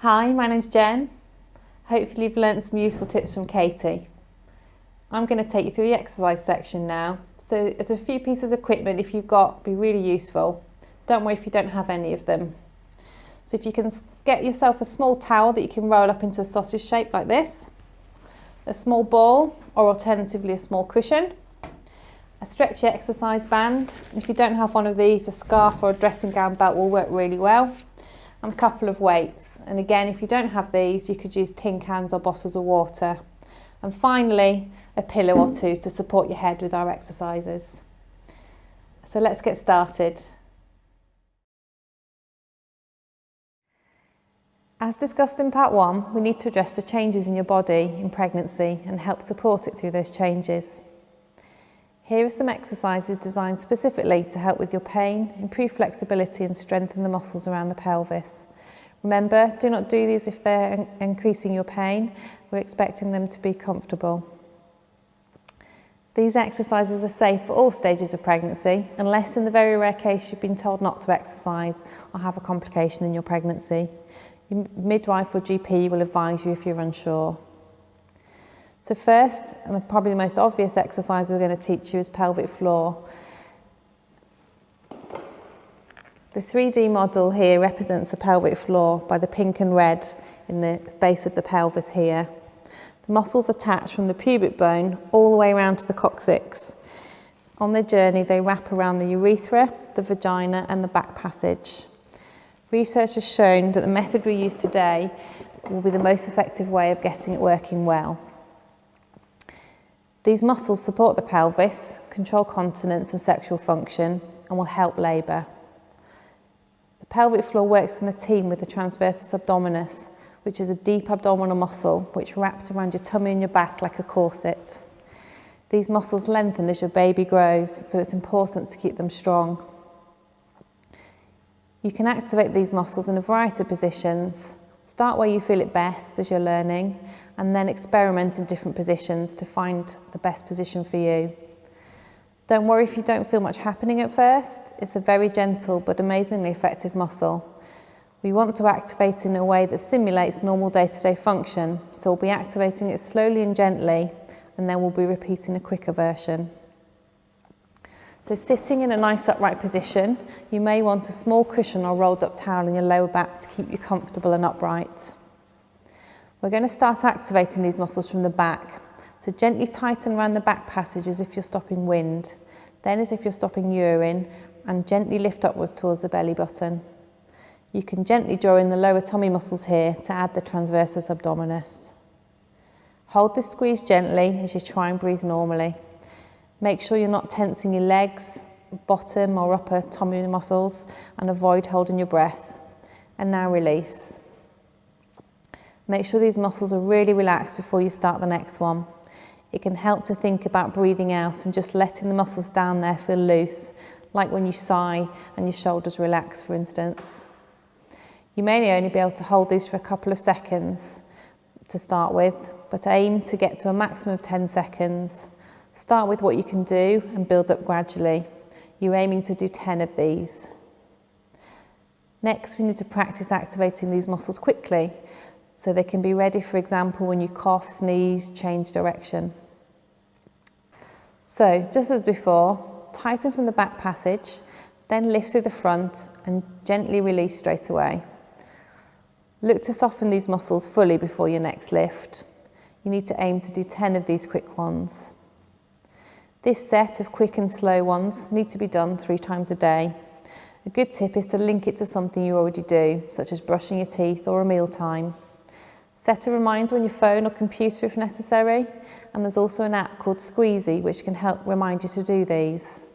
Hi, my name's Jen. Hopefully you've learnt some useful tips from Katie. I'm going to take you through the exercise section now. So there's a few pieces of equipment if you've got, be really useful. Don't worry if you don't have any of them. So if you can get yourself a small towel that you can roll up into a sausage shape like this, a small ball or alternatively a small cushion, a stretchy exercise band. If you don't have one of these, a scarf or a dressing gown belt will work really well. And a couple of weights. And again, if you don't have these, you could use tin cans or bottles of water. And finally, a pillow or two to support your head with our exercises. So let's get started. As discussed in part 1, we need to address the changes in your body in pregnancy and help support it through those changes. Here are some exercises designed specifically to help with your pain, improve flexibility and strengthen the muscles around the pelvis. Remember, do not do these if they're increasing your pain. We're expecting them to be comfortable. These exercises are safe for all stages of pregnancy, unless in the very rare case you've been told not to exercise or have a complication in your pregnancy. Your midwife or GP will advise you if you're unsure. So first, and probably the most obvious exercise we're going to teach you is pelvic floor. The 3D model here represents the pelvic floor by the pink and red in the base of the pelvis here. The muscles attach from the pubic bone all the way around to the coccyx. On their journey, they wrap around the urethra, the vagina and the back passage. Research has shown that the method we use today will be the most effective way of getting it working well. These muscles support the pelvis, control continence and sexual function, and will help labour. The pelvic floor works in a team with the Transverse Abdominus, which is a deep abdominal muscle which wraps around your tummy and your back like a corset. These muscles lengthen as your baby grows, so it's important to keep them strong. You can activate these muscles in a variety of positions. Start where you feel it best as you're learning, and then experiment in different positions to find the best position for you. Don't worry if you don't feel much happening at first. It's a very gentle but amazingly effective muscle. We want to activate in a way that simulates normal day-to-day function, so we'll be activating it slowly and gently, and then we'll be repeating a quicker version. So sitting in a nice upright position, you may want a small cushion or rolled up towel in your lower back to keep you comfortable and upright. We're going to start activating these muscles from the back. So gently tighten around the back passage as if you're stopping wind, then as if you're stopping urine, and gently lift upwards towards the belly button. You can gently draw in the lower tummy muscles here to add the transverse abdominis. Hold this squeeze gently as you try and breathe normally. Make sure you're not tensing your legs, bottom or upper tummy muscles, and avoid holding your breath. And now release. Make sure these muscles are really relaxed before you start the next one. It can help to think about breathing out and just letting the muscles down there feel loose, like when you sigh and your shoulders relax, for instance. You may only be able to hold these for a couple of seconds to start with, but aim to get to a maximum of 10 seconds. Start with what you can do and build up gradually. You're aiming to do 10 of these. Next, we need to practice activating these muscles quickly, so they can be ready, for example, when you cough, sneeze, change direction. So, just as before, tighten from the back passage, then lift through the front and gently release straight away. Look to soften these muscles fully before your next lift. You need to aim to do 10 of these quick ones. This set of quick and slow ones need to be done 3 times a day. A good tip is to link it to something you already do, such as brushing your teeth or a meal time. Set a reminder on your phone or computer if necessary, and there's also an app called Squeezy which can help remind you to do these.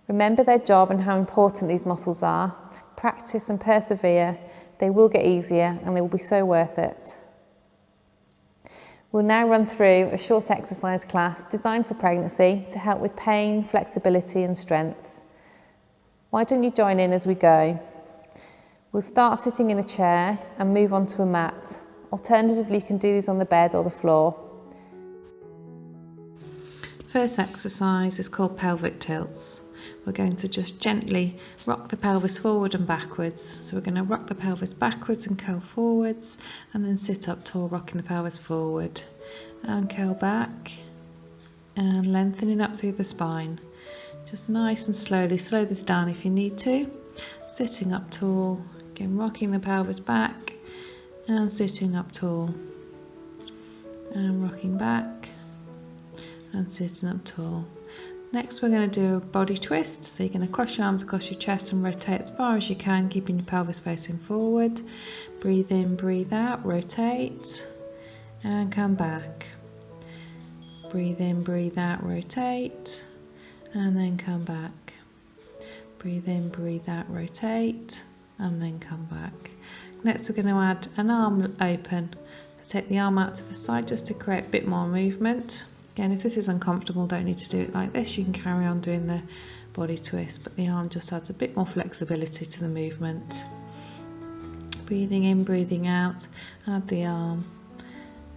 Remember their job and how important these muscles are. Practice and persevere. They will get easier and they will be so worth it. We'll now run through a short exercise class designed for pregnancy to help with pain, flexibility and strength. Why don't you join in as we go? We'll start sitting in a chair and move on to a mat. Alternatively, you can do these on the bed or the floor. First exercise is called pelvic tilts. we're going to just gently rock the pelvis forward and backwards. So we're going to rock the pelvis backwards and curl forwards, and then sit up tall, rocking the pelvis forward and curl back and lengthening up through the spine. Just nice and slowly, slow this down if you need to. Sitting up tall, again rocking the pelvis back and sitting up tall and rocking back and sitting up tall. Next we're going to do a body twist, so you're going to cross your arms across your chest and rotate as far as you can, keeping your pelvis facing forward. Breathe in, breathe out, rotate and come back. Breathe in, breathe out, rotate and then come back. Breathe in, breathe out, rotate and then come back. Next we're going to add an arm open. So take the arm out to the side just to create a bit more movement. Again, if this is uncomfortable, don't need to do it like this. You can carry on doing the body twist, but the arm just adds a bit more flexibility to the movement. Breathing in, breathing out, add the arm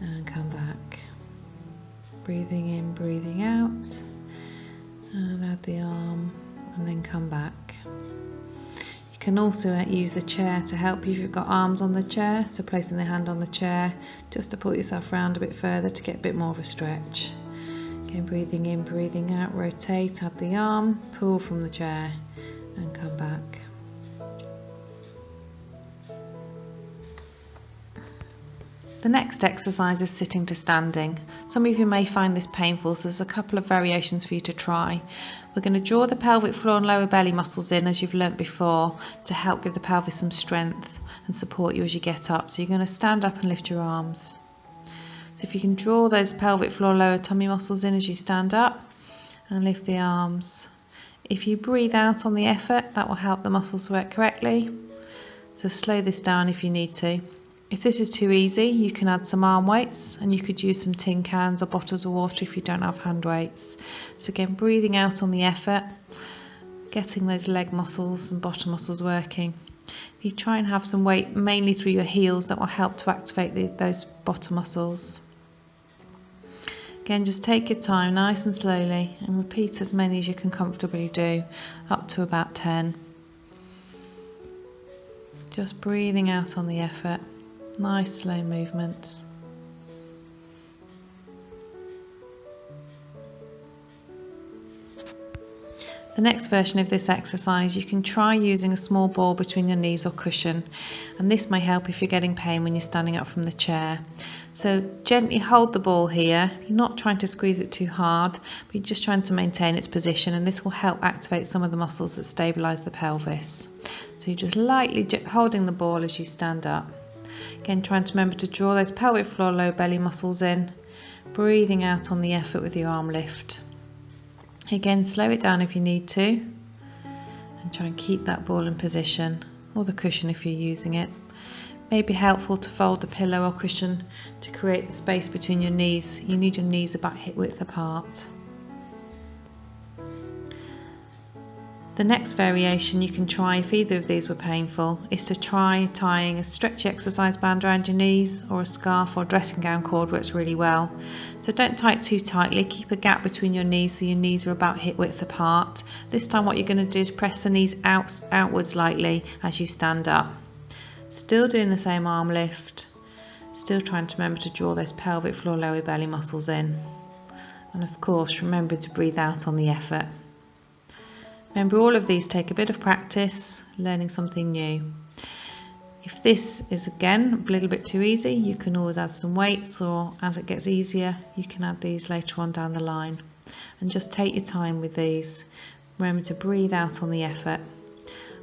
and come back. Breathing in, breathing out and add the arm and then come back. You can also use the chair to help you if you've got arms on the chair, so placing the hand on the chair just to pull yourself around a bit further to get a bit more of a stretch. Again, breathing in, breathing out, rotate, add the arm, pull from the chair and come back. The next exercise is sitting to standing. Some of you may find this painful, so there's a couple of variations for you to try. We're going to draw the pelvic floor and lower belly muscles in, as you've learnt before, to help give the pelvis some strength and support you as you get up. So you're going to stand up and lift your arms. So if you can draw those pelvic floor lower tummy muscles in as you stand up and lift the arms. If you breathe out on the effort, that will help the muscles work correctly. So slow this down if you need to. If this is too easy, you can add some arm weights, and you could use some tin cans or bottles of water if you don't have hand weights. So again, breathing out on the effort, getting those leg muscles and bottom muscles working. If you try and have some weight mainly through your heels, that will help to activate those bottom muscles. Again, just take your time nice and slowly and repeat as many as you can comfortably do, up to about 10. Just breathing out on the effort. Nice slow movements. The next version of this exercise, you can try using a small ball between your knees or cushion, and this may help if you're getting pain when you're standing up from the chair. So gently hold the ball here. You're not trying to squeeze it too hard, but you're just trying to maintain its position, and this will help activate some of the muscles that stabilise the pelvis. So you're just lightly holding the ball as you stand up. Again, trying to remember to draw those pelvic floor low belly muscles in, breathing out on the effort with your arm lift. Again, slow it down if you need to, and try and keep that ball in position, or the cushion if you're using it. It may be helpful to fold a pillow or cushion to create the space between your knees. You need your knees about hip width apart. The next variation you can try, if either of these were painful, is to try tying a stretchy exercise band around your knees, or a scarf or dressing gown cord works really well. So don't tie it too tightly, keep a gap between your knees so your knees are about hip width apart. This time what you're going to do is press the knees outwards slightly as you stand up. Still doing the same arm lift, still trying to remember to draw those pelvic floor lower belly muscles in. And of course remember to breathe out on the effort. Remember, all of these take a bit of practice, learning something new. If this is again a little bit too easy, you can always add some weights, or as it gets easier, you can add these later on down the line. And just take your time with these. Remember to breathe out on the effort.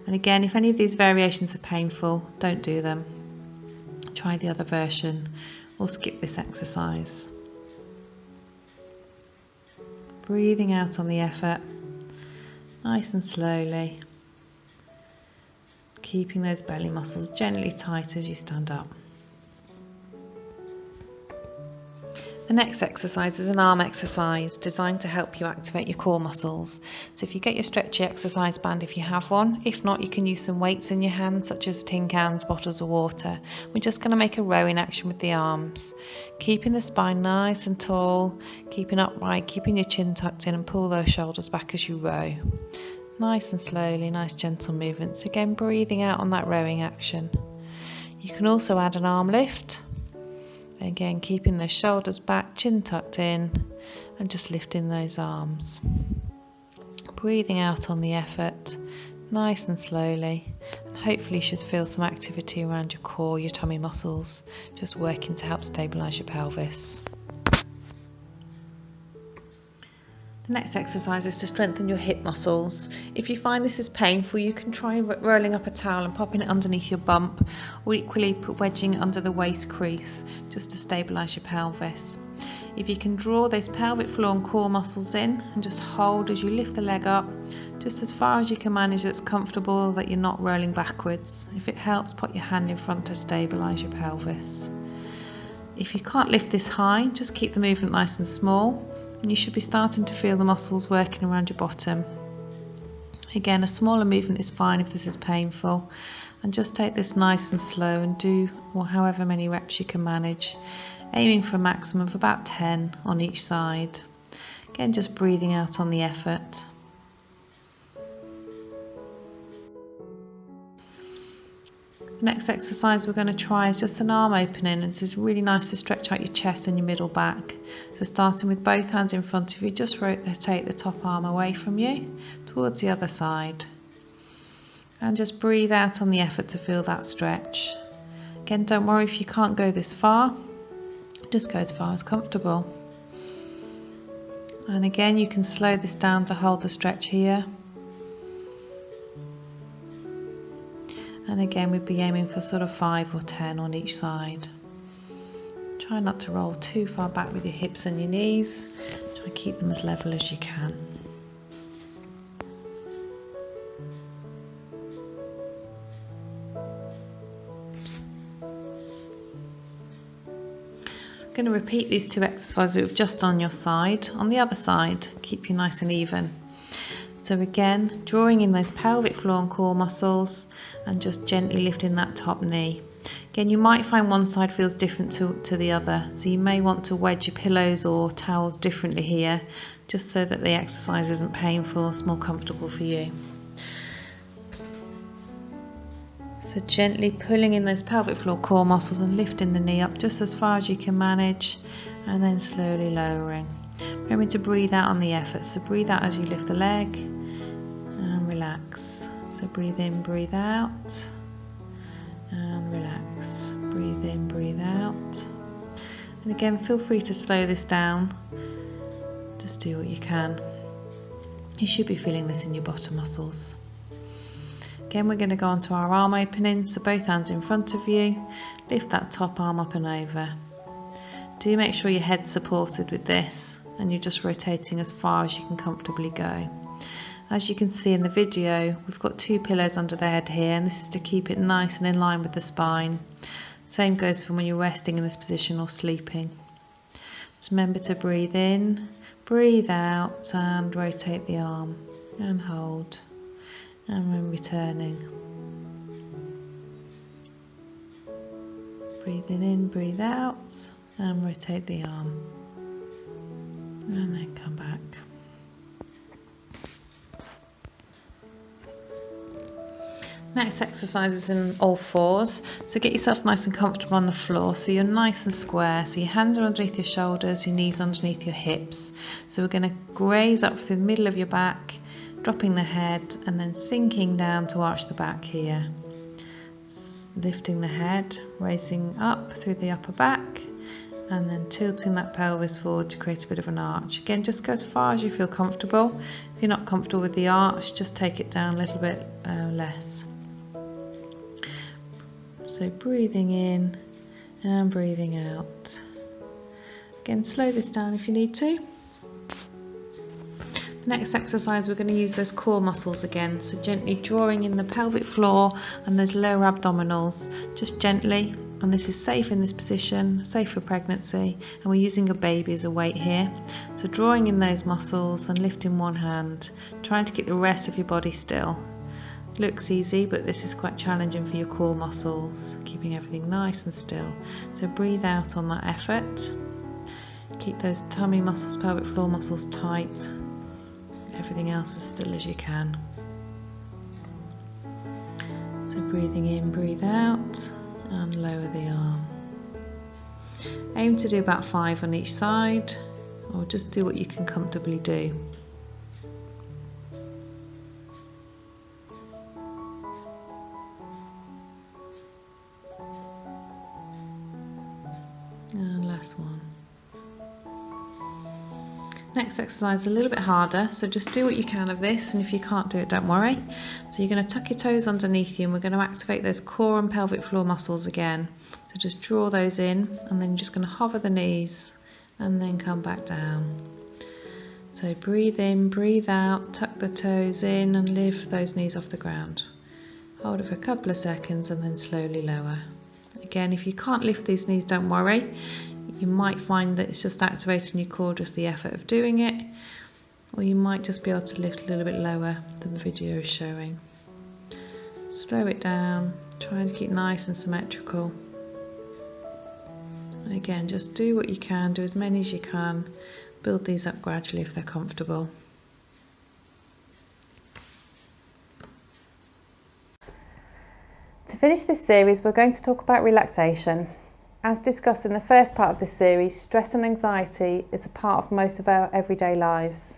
And again, if any of these variations are painful, don't do them. Try the other version or skip this exercise. Breathing out on the effort. Nice and slowly, keeping those belly muscles gently tight as you stand up. The next exercise is an arm exercise designed to help you activate your core muscles. So if you get your stretchy exercise band if you have one, if not you can use some weights in your hands such as tin cans, bottles of water. We're just going to make a rowing action with the arms. Keeping the spine nice and tall, keeping upright, keeping your chin tucked in, and pull those shoulders back as you row. Nice and slowly, nice gentle movements. Again, breathing out on that rowing action. You can also add an arm lift. Again, keeping those shoulders back, chin tucked in, and just lifting those arms. Breathing out on the effort, nice and slowly. And hopefully you should feel some activity around your core, your tummy muscles, just working to help stabilise your pelvis. The next exercise is to strengthen your hip muscles. If you find this is painful, you can try rolling up a towel and popping it underneath your bump, or equally put wedging under the waist crease just to stabilise your pelvis. If you can draw those pelvic floor and core muscles in and just hold as you lift the leg up, just as far as you can manage that's comfortable, that you're not rolling backwards. If it helps, put your hand in front to stabilise your pelvis. If you can't lift this high, just keep the movement nice and small. And you should be starting to feel the muscles working around your bottom. Again, a smaller movement is fine if this is painful, and just take this nice and slow and do however many reps you can manage, aiming for a maximum of about 10 on each side. Again, just breathing out on the effort. The next exercise we're going to try is just an arm opening, and this is really nice to stretch out your chest and your middle back. So starting with both hands in front of you, just rotate the top arm away from you towards the other side. And just breathe out on the effort to feel that stretch. Again, don't worry if you can't go this far, just go as far as comfortable. And again, you can slow this down to hold the stretch here. And again, we'd be aiming for sort of 5 or 10 on each side. Try not to roll too far back with your hips and your knees. Try to keep them as level as you can. I'm going to repeat these 2 exercises we've just done on your side. On the other side, keep you nice and even. So again, drawing in those pelvic floor and core muscles and just gently lifting that top knee. Again, you might find one side feels different to the other, so you may want to wedge your pillows or towels differently here, just so that the exercise isn't painful, it's more comfortable for you. So gently pulling in those pelvic floor core muscles and lifting the knee up just as far as you can manage, and then slowly lowering. Remember to breathe out on the effort, so breathe out as you lift the leg and relax. So breathe in, breathe out and relax. Breathe in, breathe out. And again, feel free to slow this down. Just do what you can. You should be feeling this in your bottom muscles. Again, we're going to go on to our arm opening, so both hands in front of you. Lift that top arm up and over. Do make sure your head's supported with this, and you're just rotating as far as you can comfortably go. As you can see in the video, we've got 2 pillows under the head here, and this is to keep it nice and in line with the spine. Same goes for when you're resting in this position or sleeping. Just remember to breathe in, breathe out, and rotate the arm and hold, and then returning. Breathing in, breathe out, and rotate the arm, and then come back. Next exercise is in all fours, so get yourself nice and comfortable on the floor, so you're nice and square, so your hands are underneath your shoulders, your knees underneath your hips. So we're going to graze up through the middle of your back, dropping the head and then sinking down to arch the back here. Lifting the head, raising up through the upper back, and then tilting that pelvis forward to create a bit of an arch. Again, just go as far as you feel comfortable. If you're not comfortable with the arch, just take it down a little bit less. So breathing in and breathing out. Again, slow this down if you need to. The next exercise, we're going to use those core muscles again. So gently drawing in the pelvic floor and those lower abdominals, just gently. And this is safe in this position, safe for pregnancy, and we're using a baby as a weight here. So drawing in those muscles and lifting one hand, trying to keep the rest of your body still. Looks easy, but this is quite challenging for your core muscles, keeping everything nice and still. So breathe out on that effort. Keep those tummy muscles, pelvic floor muscles tight. Everything else as still as you can. So breathing in, breathe out, and lower the arm. Aim to do about 5 on each side, or just do what you can comfortably do. And last one. Next exercise is a little bit harder, so just do what you can of this, and if you can't do it, don't worry. So you're going to tuck your toes underneath you, and we're going to activate those core and pelvic floor muscles again. So just draw those in, and then you're just going to hover the knees and then come back down. So breathe in, breathe out, tuck the toes in and lift those knees off the ground. Hold it for a couple of seconds and then slowly lower. Again, if you can't lift these knees, don't worry. You might find that it's just activating your core, just the effort of doing it, or you might just be able to lift a little bit lower than the video is showing. Slow it down, try and keep nice and symmetrical. And again, just do what you can, do as many as you can, build these up gradually if they're comfortable. To finish this series, we're going to talk about relaxation. As discussed in the first part of this series, stress and anxiety is a part of most of our everyday lives.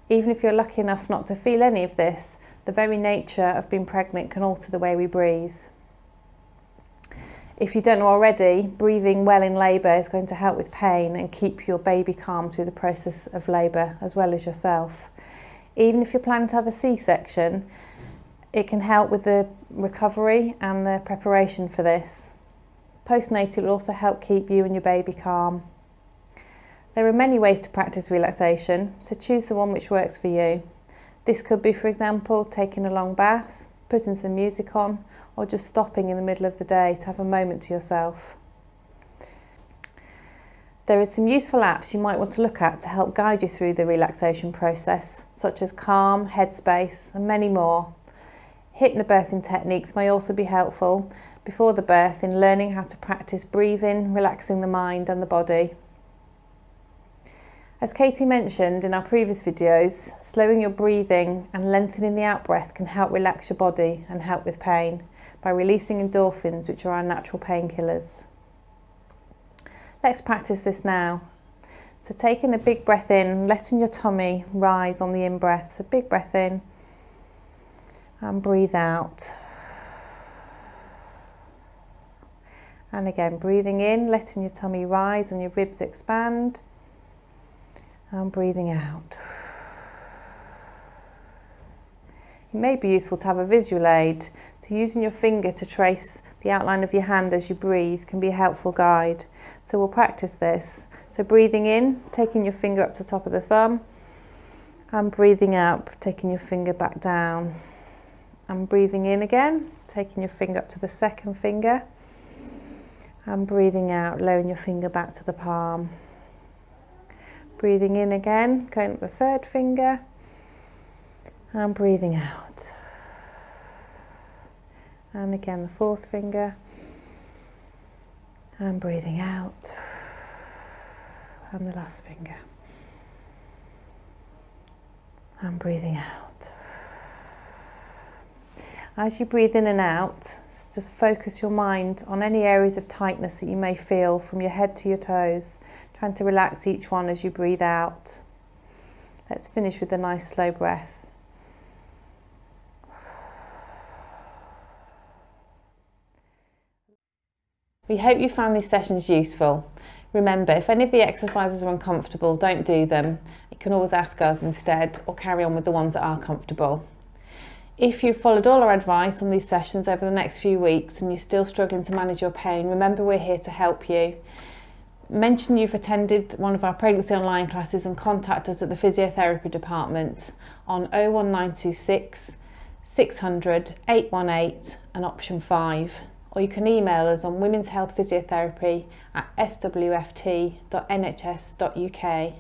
Even if you're lucky enough not to feel any of this, the very nature of being pregnant can alter the way we breathe. If you don't know already, breathing well in labour is going to help with pain and keep your baby calm through the process of labour as well as yourself. Even if you're planning to have a C-section, it can help with the recovery and the preparation for this. Postnatal will also help keep you and your baby calm. There are many ways to practice relaxation, so choose the one which works for you. This could be, for example, taking a long bath, putting some music on, or just stopping in the middle of the day to have a moment to yourself. There are some useful apps you might want to look at to help guide you through the relaxation process, such as Clam, Headspace, and many more. Hypnobirthing techniques may also be helpful before the birth in learning how to practice breathing, relaxing the mind and the body. As Katie mentioned in our previous videos, slowing your breathing and lengthening the out-breath can help relax your body and help with pain by releasing endorphins, which are our natural painkillers. Let's practice this now. So taking a big breath in, letting your tummy rise on the in-breath. So big breath in and breathe out. And again, breathing in, letting your tummy rise and your ribs expand. And breathing out. It may be useful to have a visual aid, so using your finger to trace the outline of your hand as you breathe can be a helpful guide. So we'll practice this. So breathing in, taking your finger up to the top of the thumb, and breathing out, taking your finger back down. And breathing in again, taking your finger up to the second finger, and breathing out, lowering your finger back to the palm. Breathing in again, going up the third finger, and breathing out. And again the fourth finger, and breathing out, and the last finger, and breathing out. As you breathe in and out, just focus your mind on any areas of tightness that you may feel from your head to your toes, trying to relax each one as you breathe out. Let's finish with a nice slow breath. We hope you found these sessions useful. Remember, if any of the exercises are uncomfortable, don't do them. You can always ask us instead, or carry on with the ones that are comfortable. If you've followed all our advice on these sessions over the next few weeks and you're still struggling to manage your pain, remember we're here to help you. Mention you've attended one of our pregnancy online classes and contact us at the physiotherapy department on 01926 600 818 and option 5, or you can email us on womenshealthphysiotherapy@swft.nhs.uk.